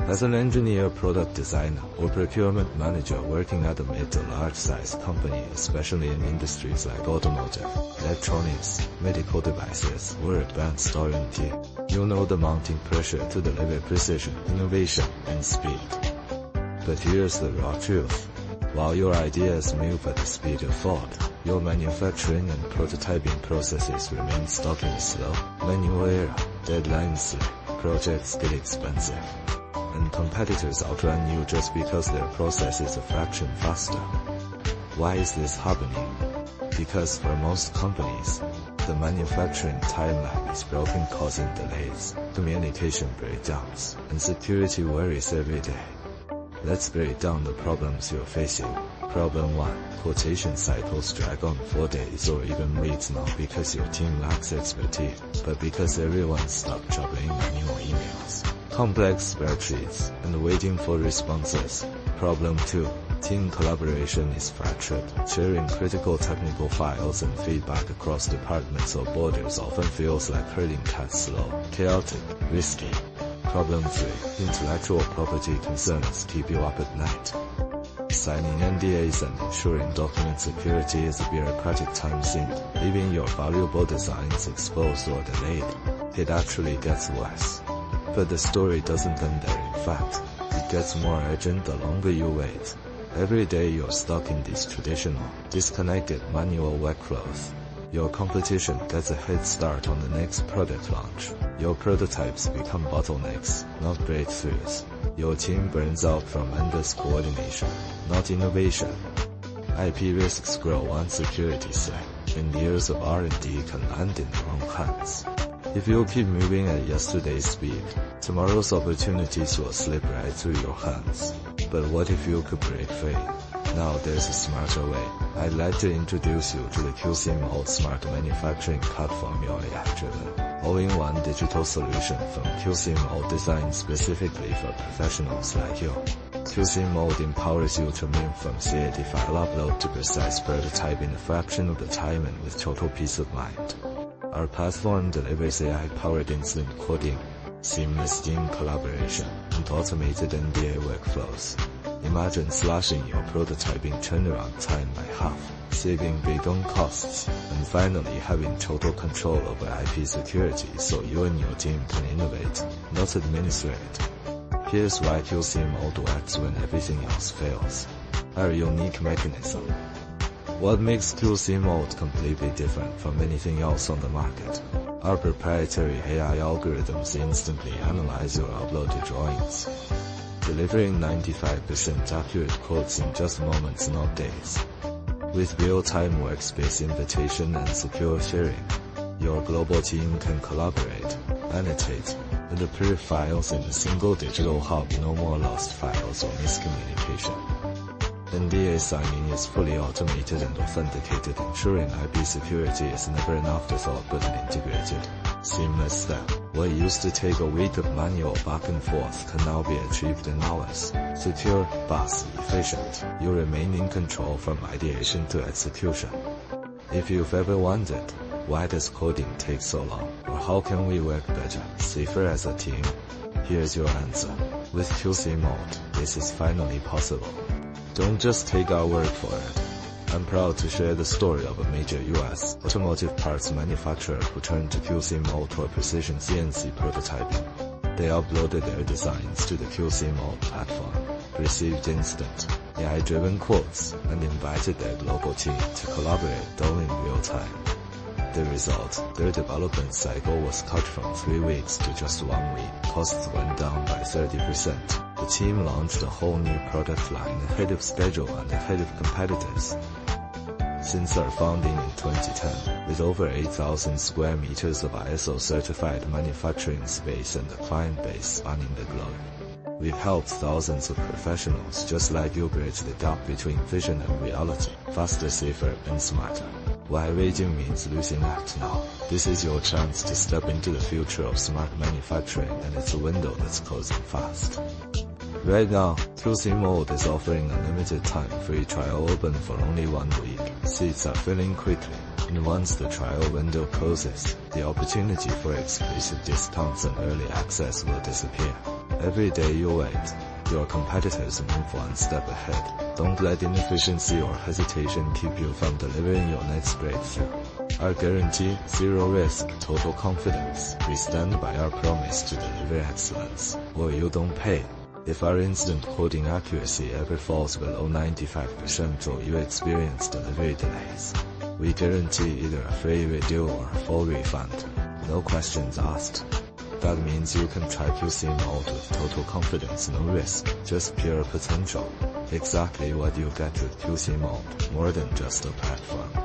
As an engineer, product designer, or procurement manager working at a mid to large-sized company, especially in industries like automotive, electronics, medical devices, or advanced R&D, you'll know the mounting pressure to deliver precision, innovation, and speed. But here's the raw truth. While your ideas move at the speed of thought, your manufacturing and prototyping processes remain stubbornly slow. Manual error, deadlines slip, projects get expensive, and competitors outrun you just because their process is a fraction faster. Why is this happening? Because for most companies, the manufacturing timeline is broken, causing delays, communication breakdowns, and security worries every day. Let's break down the problems you're facing. Problem 1. Quotation cycles drag on for days or even weeks, not because your team lacks expertise, but because everyone's stuck juggling manual emails, complex spreadsheets, and waiting for responses. Problem 2. Team collaboration is fractured. Sharing critical technical files and feedback across departments or borders often feels like herding cats, slow, chaotic, risky. Problem 3. Intellectual property concerns keep you up at night. Signing NDAs and ensuring document security is a bureaucratic time sink, leaving your valuable designs exposed or delayed. It actually gets worse. But the story doesn't end there. In fact, it gets more urgent the longer you wait. Every day you're stuck in these traditional, disconnected manual workflows. Your competition gets a head start on the next product launch. Your prototypes become bottlenecks, not breakthroughs. Your team burns out from endless coordination, not innovation. IP risks grow once security slip, and years of R&D can land in the wrong hands. If you keep moving at yesterday's speed, tomorrow's opportunities will slip right through your hands. But what if you could break free? Now there's a smarter way. I'd like to introduce you to the QiChuang Mold Smart Manufacturing CAD formula-driven, all-in-one digital solution from QiChuang Mold, designed specifically for professionals like you. QiChuang Mold empowers you to move from CAD file upload to precise prototype in a fraction of the time and with total peace of mind. Our platform delivers AI-powered instant quoting, seamless team collaboration, and automated NDA workflows. Imagine slashing your prototyping turnaround time by half, saving big on costs, and finally having total control over IP security so you and your team can innovate, not administrate. Here's why QiChuang Mold works when everything else fails. Our unique mechanism. What makes QiChuang Mold completely different from anything else on the market? Our proprietary AI algorithms instantly analyze your uploaded drawings, delivering 95% accurate quotes in just moments, not days. With real-time workspace invitation and secure sharing, your global team can collaborate, annotate, and approve files in a single digital hub. No more lost files or miscommunication. NDA signing is fully automated and authenticated, ensuring IP security is never an afterthought but an integrated, seamless step. What used to take a week of manual back and forth can now be achieved in hours. Secure, fast, efficient. You remain in control from ideation to execution. If you've ever wondered, why does coding take so long? Or how can we work better, safer as a team? Here's your answer. With QiChuang Mold, this is finally possible. Don't just take our word for it. I'm proud to share the story of a major US automotive parts manufacturer who turned to QiChuang Mold for precision CNC prototyping. They uploaded their designs to the QiChuang Mold platform, received instant, AI-driven quotes, and invited their global team to collaborate all in real time. The result, their development cycle was cut from 3 weeks to just 1 week. Costs went down by 30%. The team launched a whole new product line ahead of schedule and ahead of competitors. Since our founding in 2010, with over 8,000 square meters of ISO-certified manufacturing space and a client base spanning the globe, we've helped thousands of professionals just like you bridge the gap between vision and reality, faster, safer, and smarter. Why waiting means losing out now. This is your chance to step into the future of smart manufacturing, and it's a window that's closing fast. Right now, QiChuang Mold is offering a limited time free trial open for only 1 week. Seats are filling quickly, and once the trial window closes, the opportunity for exclusive discounts and early access will disappear. Every day you wait, your competitors move one step ahead. Don't let inefficiency or hesitation keep you from delivering your next breakthrough. Our guarantee, zero risk, total confidence. We stand by our promise to deliver excellence, or you don't pay. If our instant quoting accuracy ever falls below 95% or you experience delivery delays, we guarantee either a free review or a full refund. No questions asked. That means you can try QiChuang Mold with total confidence, no risk, just pure potential. Exactly what you get with QiChuang Mold, more than just a platform.